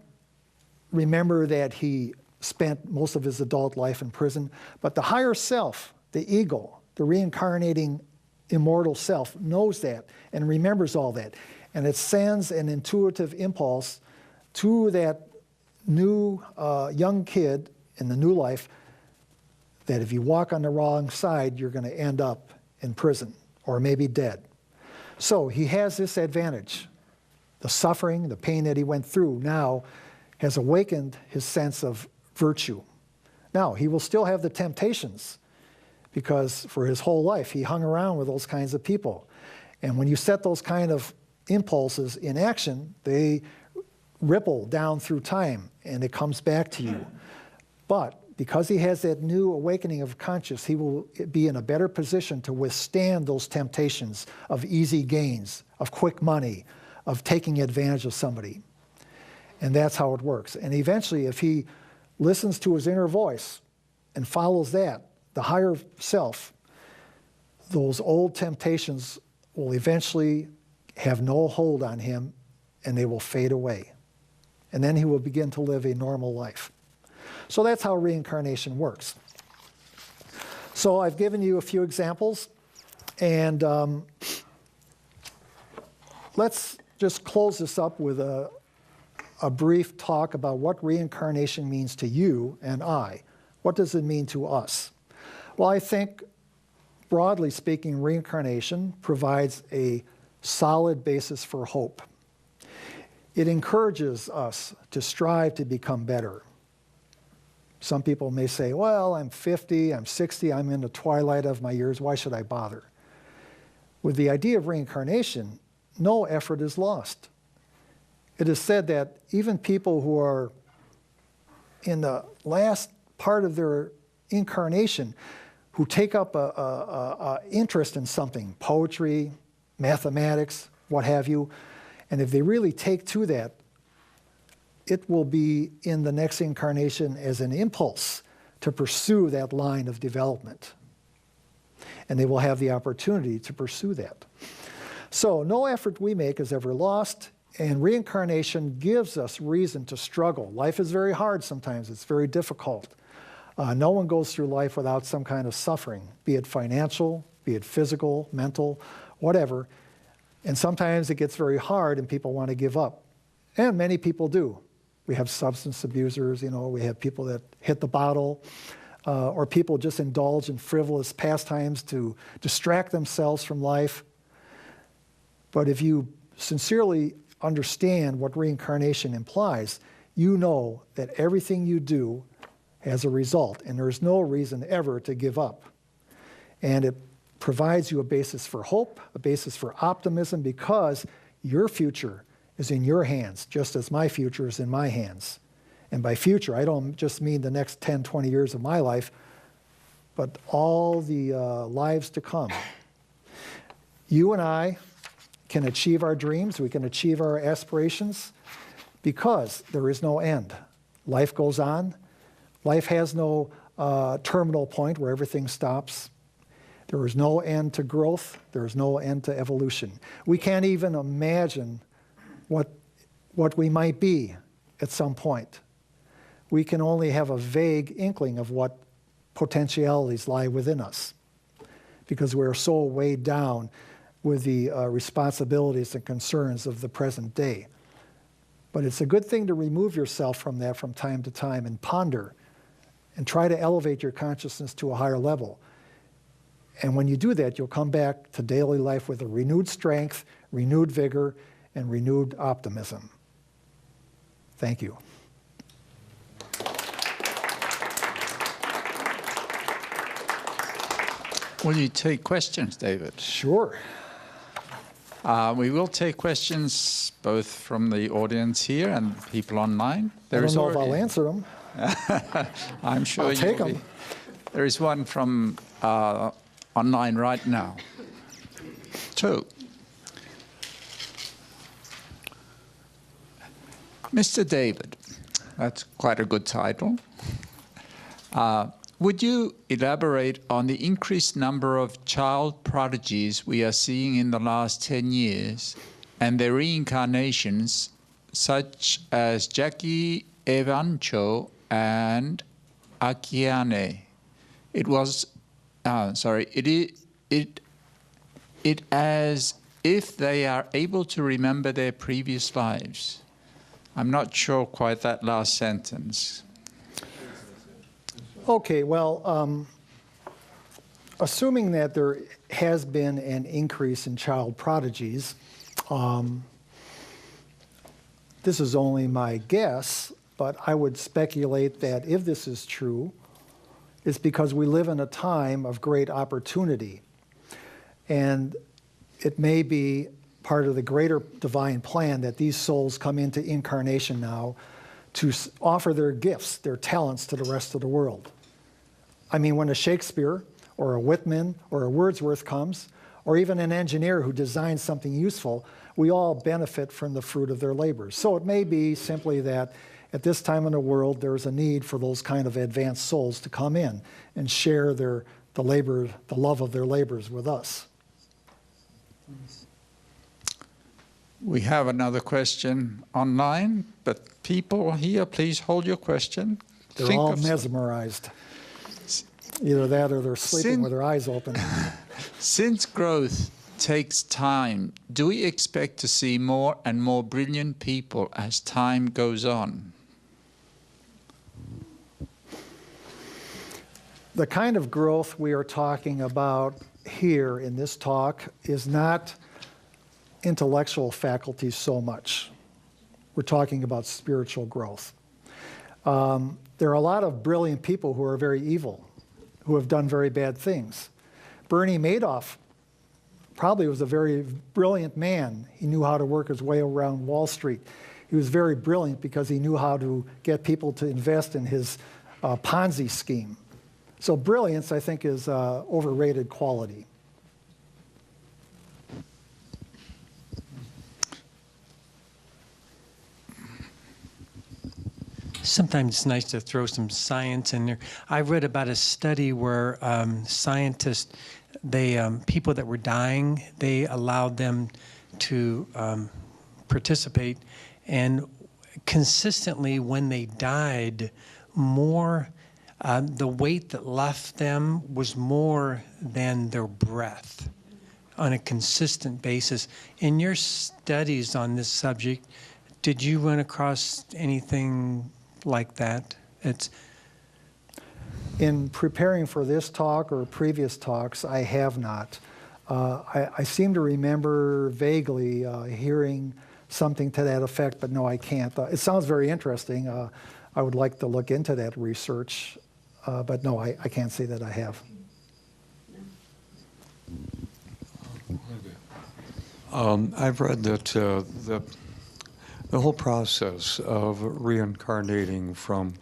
remember that he spent most of his adult life in prison. But the higher self, the ego, the reincarnating immortal self, knows that and remembers all that. And it sends an intuitive impulse to that new young kid in the new life that if you walk on the wrong side, you're going to end up in prison or maybe dead. So he has this advantage. The suffering, the pain that he went through now has awakened his sense of virtue. Now, he will still have the temptations because for his whole life he hung around with those kinds of people. And when you set those kind of impulses in action, they ripple down through time and it comes back to you. But because he has that new awakening of conscience, he will be in a better position to withstand those temptations of easy gains, of quick money, of taking advantage of somebody. And that's how it works. And eventually, if he listens to his inner voice and follows that, the higher self, those old temptations will eventually have no hold on him and they will fade away. And then he will begin to live a normal life. So that's how reincarnation works. So I've given you a few examples, and let's just close this up with a brief talk about what reincarnation means to you and I. What does it mean to us? Well, I think, broadly speaking, reincarnation provides a solid basis for hope. It encourages us to strive to become better. Some people may say, well, I'm 50, I'm 60, I'm in the twilight of my years, why should I bother? With the idea of reincarnation, no effort is lost. It is said that even people who are in the last part of their incarnation, who take up a interest in something, poetry, mathematics, what have you, and if they really take to that, it will be in the next incarnation as an impulse to pursue that line of development. And they will have the opportunity to pursue that. So no effort we make is ever lost, and reincarnation gives us reason to struggle. Life is very hard sometimes. It's very difficult. No one goes through life without some kind of suffering, be it financial, be it physical, mental, whatever. And sometimes it gets very hard and people want to give up. And many people do. We have substance abusers, we have people that hit the bottle, or people just indulge in frivolous pastimes to distract themselves from life. But if you sincerely understand what reincarnation implies, you know that everything you do has a result, and there's no reason ever to give up. And it provides you a basis for hope, a basis for optimism, because your future is in your hands, just as my future is in my hands. And by future, I don't just mean the next 10, 20 years of my life, but all the lives to come. You and I can achieve our dreams, we can achieve our aspirations, because there is no end. Life goes on. Life has no terminal point where everything stops. There is no end to growth. There is no end to evolution. We can't even imagine what we might be at some point. We can only have a vague inkling of what potentialities lie within us, because we're so weighed down with the responsibilities and concerns of the present day. But it's a good thing to remove yourself from that from time to time and ponder and try to elevate your consciousness to a higher level. And when you do that, you'll come back to daily life with a renewed strength, renewed vigor, and renewed optimism. Thank you. Will you take questions, David? Sure. We will take questions both from the audience here and people online. I don't know if I'll answer them. I'm sure I'll take you will. them. There is one from online right now. Two. Mr. David, that's quite a good title. Would you elaborate on the increased number of child prodigies we are seeing in the last 10 years and their reincarnations, such as Jackie Evancho and Akiane? It as if they are able to remember their previous lives. I'm not sure quite that last sentence. Okay, well, assuming that there has been an increase in child prodigies, this is only my guess, but I would speculate that if this is true, it's because we live in a time of great opportunity. And it may be part of the greater divine plan that these souls come into incarnation now to offer their gifts, their talents to the rest of the world. I mean, when a Shakespeare or a Whitman or a Wordsworth comes, or even an engineer who designs something useful, we all benefit from the fruit of their labors. So it may be simply that at this time in the world, there's a need for those kind of advanced souls to come in and share the love of their labors with us. We have another question online, but people here, please hold your question. They're all mesmerized. Either that or they're sleeping with their eyes open. Since growth takes time, do we expect to see more and more brilliant people as time goes on? The kind of growth we are talking about here in this talk is not intellectual faculties so much. We're talking about spiritual growth. There are a lot of brilliant people who are very evil, who have done very bad things. Bernie Madoff probably was a very brilliant man. He knew how to work his way around Wall Street. He was very brilliant because he knew how to get people to invest in his Ponzi scheme. So brilliance, I think, is overrated quality. Sometimes it's nice to throw some science in there. I read about a study where scientists, people that were dying, they allowed them to participate, and consistently when they died, the weight that left them was more than their breath on a consistent basis. In your studies on this subject, did you run across anything like that? In preparing for this talk or previous talks, I have not. I seem to remember vaguely hearing something to that effect, but no, I can't. It sounds very interesting. I would like to look into that research, but no, I can't say that I have. I've read that the whole process of reincarnating from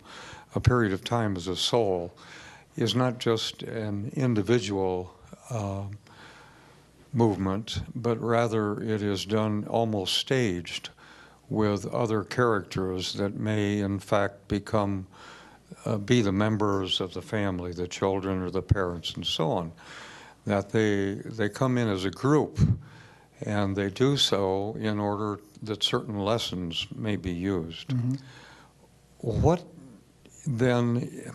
a period of time as a soul is not just an individual movement, but rather it is done almost staged with other characters that may in fact be the members of the family, the children or the parents and so on. That they come in as a group, and they do so in order that certain lessons may be used. Mm-hmm. What then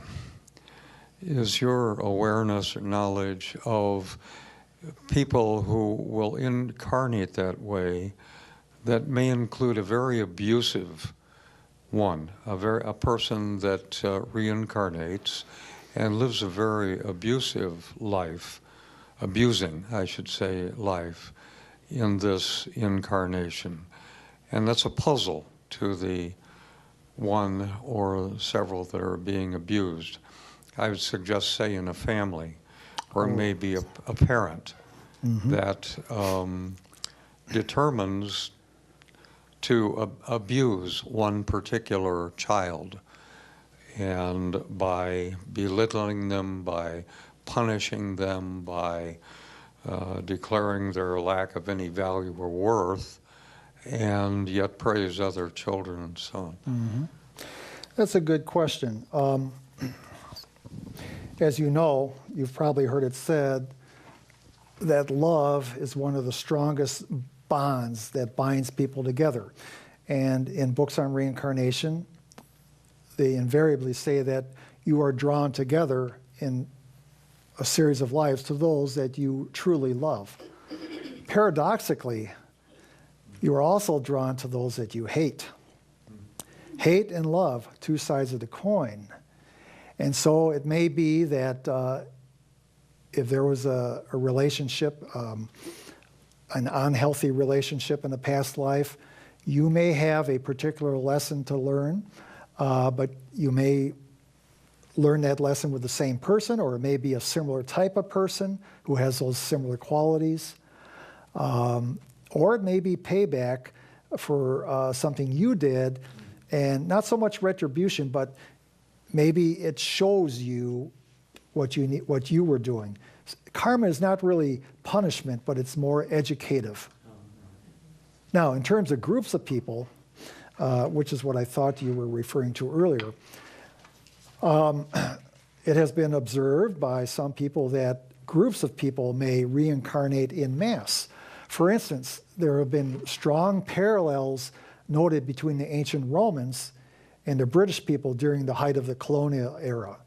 is your awareness or knowledge of people who will incarnate that way that may include a very abusive one, a person that reincarnates and lives a very abusive life, abusing, I should say, life, in this incarnation. And that's a puzzle to the one or several that are being abused. I would suggest, say, in a family, or maybe a parent that determines to abuse one particular child, and by belittling them, by punishing them, by declaring their lack of any value or worth, and yet praise other children and so on. Mm-hmm. That's a good question. As you know, you've probably heard it said that love is one of the strongest bonds that binds people together. And in books on reincarnation, they invariably say that you are drawn together in a series of lives to those that you truly love. Paradoxically, you are also drawn to those that you hate. Hate and love, two sides of the coin. And so it may be that if there was a relationship, an unhealthy relationship in a past life, you may have a particular lesson to learn, but you may learn that lesson with the same person, or it may be a similar type of person who has those similar qualities. Or it may be payback for something you did, and not so much retribution, but maybe it shows you what you were doing. Karma is not really punishment, but it's more educative. Now, in terms of groups of people, which is what I thought you were referring to earlier, it has been observed by some people that groups of people may reincarnate in mass. For instance, there have been strong parallels noted between the ancient Romans and the British people during the height of the colonial era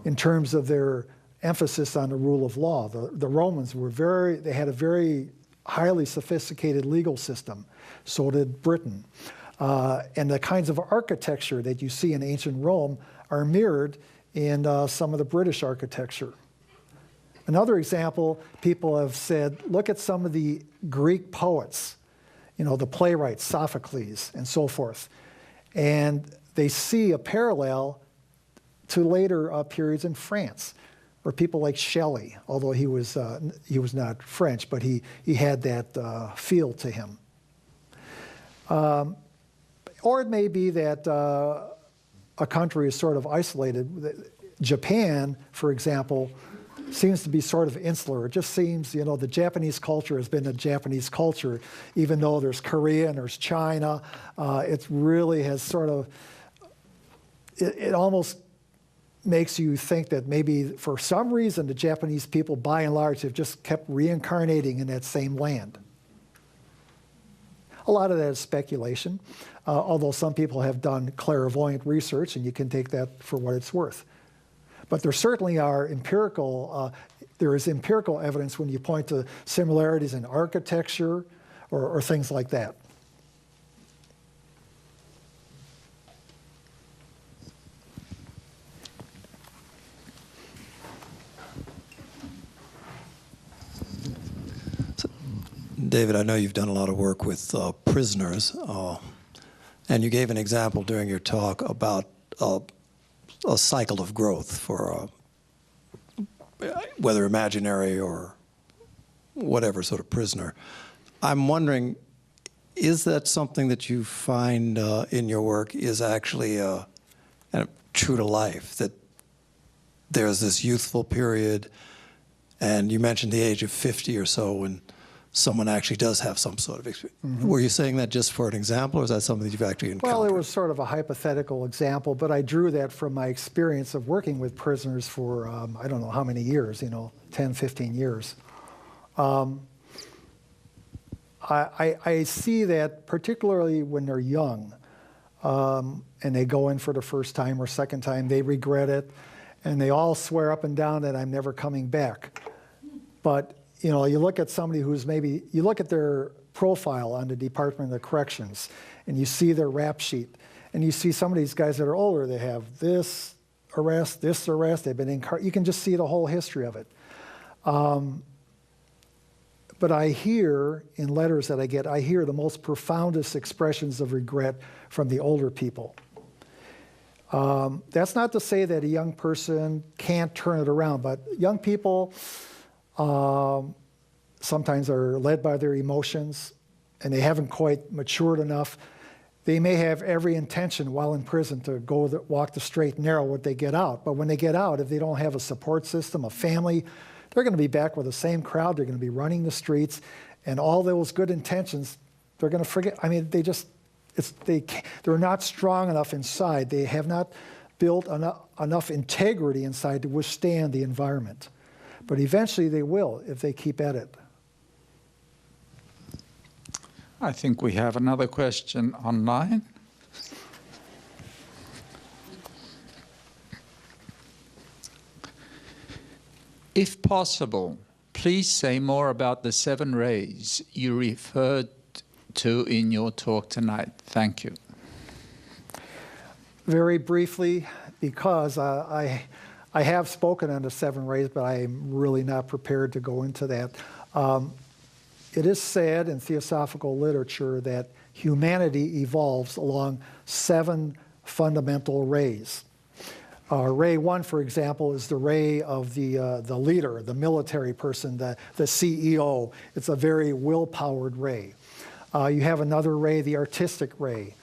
in terms of their emphasis on the rule of law. The Romans they had a very highly sophisticated legal system. So did Britain. And the kinds of architecture that you see in ancient Rome are mirrored in some of the British architecture. Another example, people have said, look at some of the Greek poets, the playwrights, Sophocles, and so forth. And they see a parallel to later periods in France, where people like Shelley, although he was not French, but he had that feel to him. Or it may be that a country is sort of isolated. Japan, for example, seems to be sort of insular. It just seems, the Japanese culture has been a Japanese culture, even though there's Korea and there's China. It really has sort of, it almost makes you think that maybe for some reason the Japanese people, by and large, have just kept reincarnating in that same land. A lot of that is speculation, although some people have done clairvoyant research, and you can take that for what it's worth. But there certainly are there is empirical evidence when you point to similarities in architecture or things like that. David, I know you've done a lot of work with prisoners, and you gave an example during your talk about a cycle of growth for whether imaginary or whatever sort of prisoner. I'm wondering, is that something that you find in your work is actually true to life, that there's this youthful period, and you mentioned the age of 50 or so when someone actually does have some sort of experience. Mm-hmm. Were you saying that just for an example, or is that something that you've actually encountered? Well, it was sort of a hypothetical example, but I drew that from my experience of working with prisoners for, I don't know how many years, 10, 15 years. I see that particularly when they're young, and they go in for the first time or second time, they regret it, and they all swear up and down that I'm never coming back. But you look at somebody you look at their profile on the Department of Corrections, and you see their rap sheet, and you see some of these guys that are older, they have this arrest, they've been you can just see the whole history of it. But But I hear, in letters that I get, I hear the most profoundest expressions of regret from the older people. That's not to say that a young person can't turn it around, but young people sometimes are led by their emotions, and they haven't quite matured enough. They may have every intention while in prison to walk the straight and narrow when they get out. But when they get out, if they don't have a support system, a family, they're going to be back with the same crowd. They're going to be running the streets, and all those good intentions, they're going to forget. I mean, they're not strong enough inside. They have not built enough integrity inside to withstand the environment. But eventually they will if they keep at it. I think we have another question online. If possible, please say more about the 7 rays you referred to in your talk tonight. Thank you. Very briefly, because I have spoken on the 7 rays, but I am really not prepared to go into that. It is said in theosophical literature that humanity evolves along 7 fundamental rays. Ray 1, for example, is the ray of the leader, the military person, the CEO. It's a very will-powered ray. You have another ray, the artistic ray.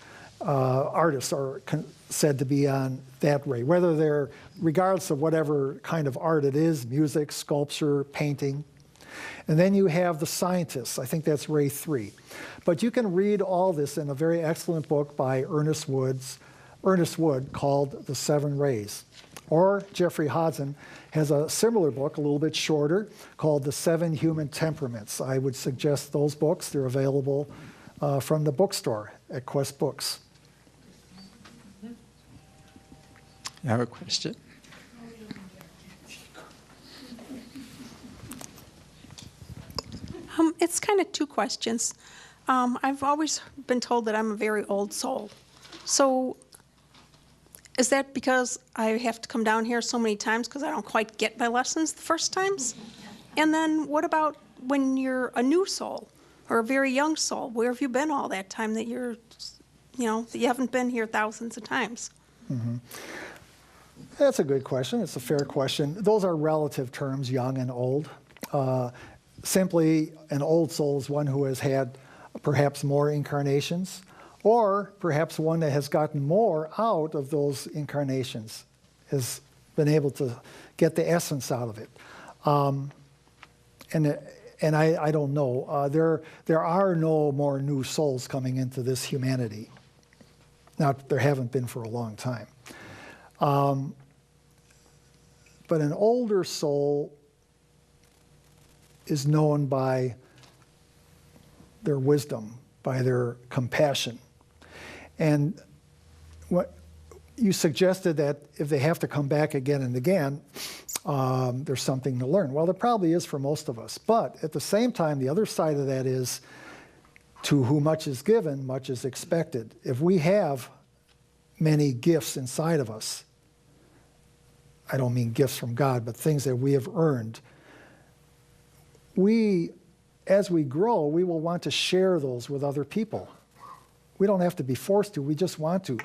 Artists are said to be on that ray, whether they're, regardless of whatever kind of art it is, music, sculpture, painting. And then you have the scientists. I think that's ray 3. But you can read all this in a very excellent book by Ernest Wood called The 7 Rays. Or Jeffrey Hodson has a similar book, a little bit shorter, called The 7 Human Temperaments. I would suggest those books. They're available from the bookstore at Quest Books. You have a question? It's kind of 2 questions. I've always been told that I'm a very old soul. So is that because I have to come down here so many times because I don't quite get my lessons the first times? And then what about when you're a new soul or a very young soul? Where have you been all that time that you're, that you haven't been here thousands of times? Mm-hmm. That's a good question. It's a fair question. Those are relative terms, young and old. Simply, an old soul is one who has had perhaps more incarnations, or perhaps one that has gotten more out of those incarnations, has been able to get the essence out of it. And I don't know. There are no more new souls coming into this humanity. Now, there haven't been for a long time. But an older soul is known by their wisdom, by their compassion. And what you suggested that if they have to come back again and again, there's something to learn. Well, there probably is for most of us. But at the same time, the other side of that is, to whom much is given, much is expected. If we have many gifts inside of us, I don't mean gifts from God, but things that we have earned, as we grow, we will want to share those with other people. We don't have to be forced to, we just want to.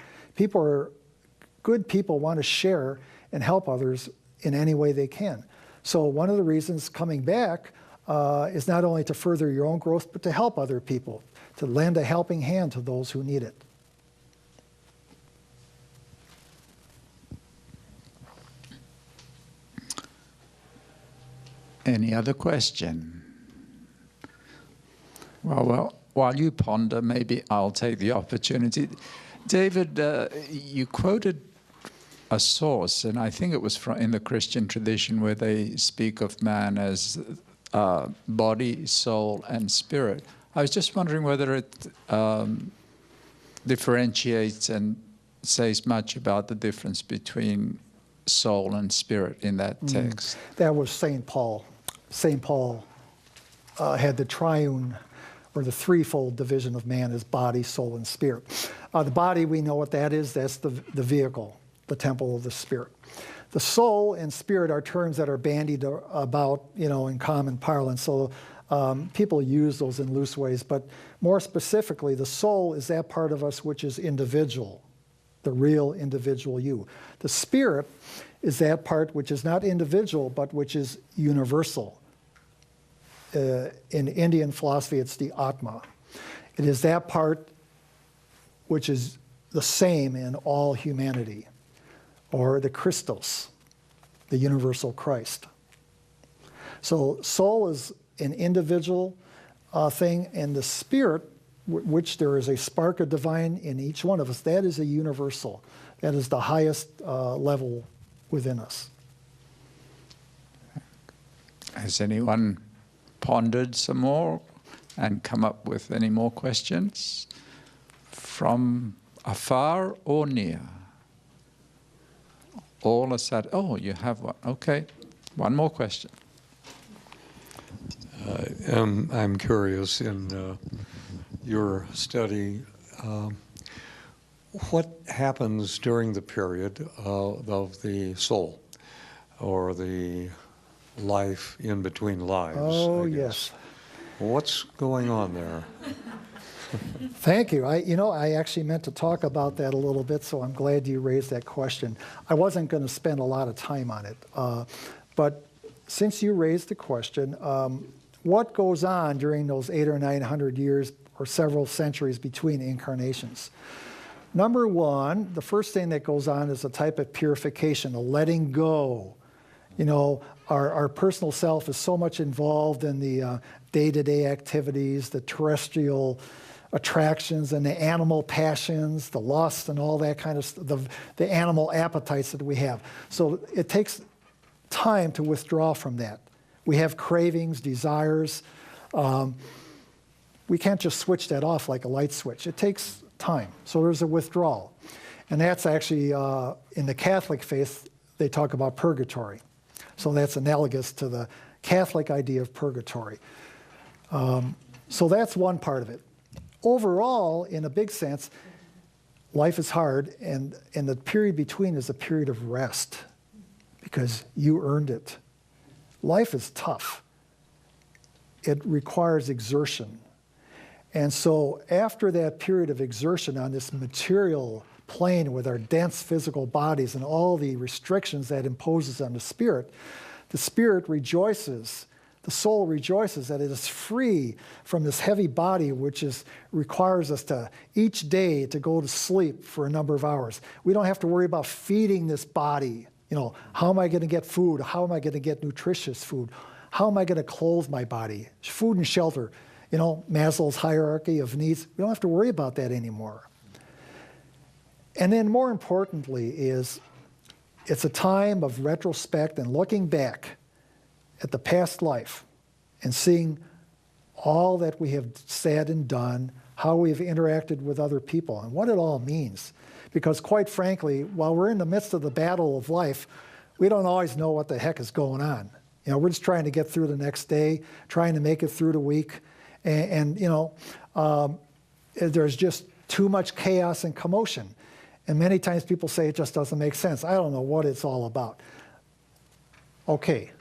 Good people want to share and help others in any way they can. So one of the reasons coming back is not only to further your own growth, but to help other people, to lend a helping hand to those who need it. Any other question? Well, while you ponder, maybe I'll take the opportunity. David, you quoted a source, and I think it was in the Christian tradition, where they speak of man as body, soul, and spirit. I was just wondering whether it differentiates and says much about the difference between soul and spirit in that text. That was St. Paul. St. Paul had the triune, or the threefold division of man as body, soul, and spirit. The body, we know what that is. That's the vehicle, the temple of the spirit. The soul and spirit are terms that are bandied about, in common parlance. So People use those in loose ways, but more specifically, the soul is that part of us which is individual, the real individual you. The spirit is that part which is not individual, but which is universal. In Indian philosophy, it's the Atma. It is that part which is the same in all humanity, or the Christos, the universal Christ. So soul is an individual thing, and the spirit, which there is a spark of divine in each one of us, that is a universal. That is the highest level within us. Has anyone pondered some more and come up with any more questions from afar or near? All aside. Oh, you have one. Okay, one more question. I'm curious, in your study, what happens during the period of the soul, or the life in between lives? Oh, I guess. yes. What's going on there? Thank you. I actually meant to talk about that a little bit, so I'm glad you raised that question. I wasn't going to spend a lot of time on it, but since you raised the question, what goes on during those 800 or 900 years or several centuries between incarnations? Number one, the first thing that goes on is a type of purification, a letting go. Our personal self is so much involved in the day-to-day activities, the terrestrial attractions and the animal passions, the lust and all that kind of stuff, the animal appetites that we have. So it takes time to withdraw from that. We have cravings, desires. We can't just switch that off like a light switch. It takes time. So there's a withdrawal. And that's actually, in the Catholic faith, they talk about purgatory. So that's analogous to the Catholic idea of purgatory. So that's one part of it. Overall, in a big sense, life is hard, and the period between is a period of rest because you earned it. Life is tough. It requires exertion. And so after that period of exertion on this material plane with our dense physical bodies and all the restrictions that imposes on the spirit rejoices, the soul rejoices that it is free from this heavy body which requires us to each day to go to sleep for a number of hours. We don't have to worry about feeding this body. How am I going to get food? How am I going to get nutritious food? How am I going to clothe my body? Food and shelter. Maslow's hierarchy of needs. We don't have to worry about that anymore. And then more importantly it's a time of retrospect and looking back at the past life and seeing all that we have said and done, how we've interacted with other people, and what it all means. Because quite frankly, while we're in the midst of the battle of life, we don't always know what the heck is going on. We're just trying to get through the next day, trying to make it through the week. And there's just too much chaos and commotion. And many times people say it just doesn't make sense. I don't know what it's all about. Okay,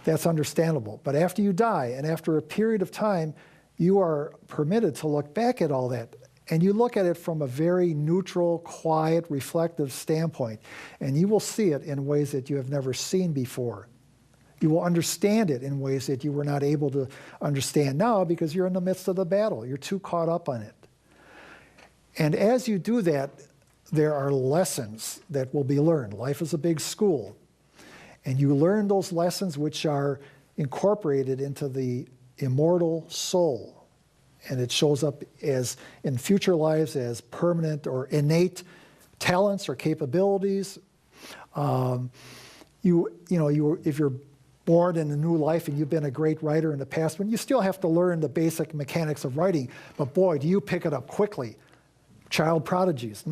that's understandable. But after you die, and after a period of time, you are permitted to look back at all that. And you look at it from a very neutral, quiet, reflective standpoint. And you will see it in ways that you have never seen before. You will understand it in ways that you were not able to understand now because you're in the midst of the battle. You're too caught up on it. And as you do that, there are lessons that will be learned. Life is a big school. And you learn those lessons which are incorporated into the immortal soul. And it shows up as in future lives as permanent or innate talents or capabilities. If you're born in a new life and you've been a great writer in the past, but you still have to learn the basic mechanics of writing. But boy, do you pick it up quickly. Child prodigies,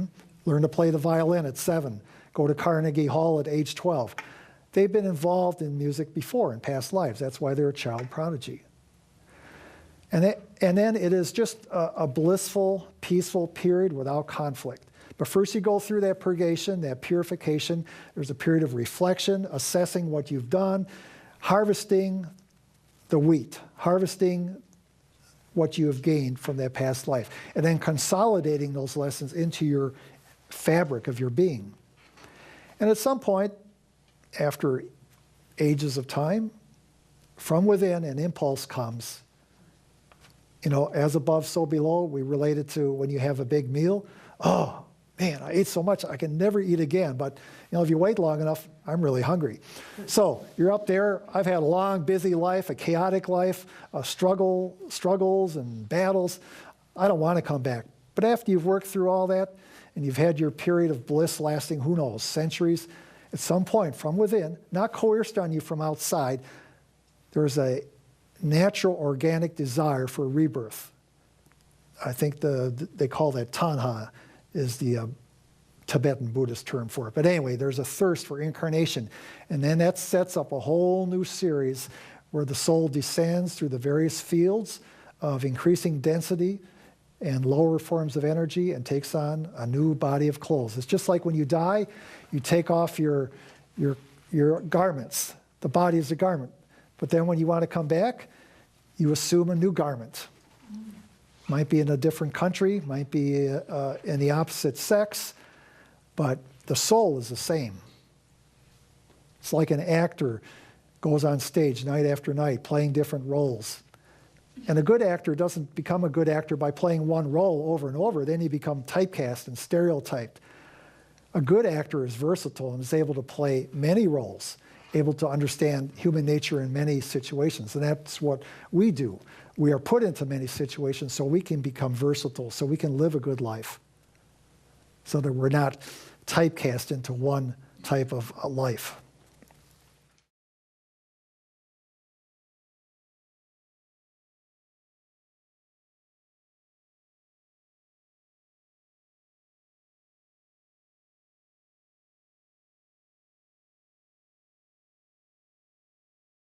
learn to play the violin at 7, go to Carnegie Hall at age 12. They've been involved in music before in past lives. That's why they're a child prodigy. And then it is just a blissful, peaceful period without conflict. But first you go through that purgation, that purification. There's a period of reflection, assessing what you've done, harvesting the wheat, harvesting what you have gained from that past life, and then consolidating those lessons into your fabric of your being. And at some point, after ages of time, from within an impulse comes. You know, as above, so below. We relate it to when you have a big meal. Oh, man, I ate so much, I can never eat again. But, you know, if you wait long enough, I'm really hungry. So you're up there. I've had a long, busy life, a chaotic life, struggles and battles. I don't want to come back. But after you've worked through all that and you've had your period of bliss lasting, who knows, centuries, at some point from within, not coerced on you from outside, there's a natural organic desire for rebirth. I think they call that tanha, is the Tibetan Buddhist term for it. But anyway, there's a thirst for incarnation. And then that sets up a whole new series where the soul descends through the various fields of increasing density and lower forms of energy and takes on a new body of clothes. It's just like when you die, you take off your garments. The body is a garment. But then when you want to come back, you assume a new garment. Might be in a different country, might be in the opposite sex, but the soul is the same. It's like an actor goes on stage night after night playing different roles. And a good actor doesn't become a good actor by playing one role over and over. Then you become typecast and stereotyped. A good actor is versatile and is able to play many roles, able to understand human nature in many situations. And that's what we do. We are put into many situations so we can become versatile, so we can live a good life, so that we're not typecast into one type of life.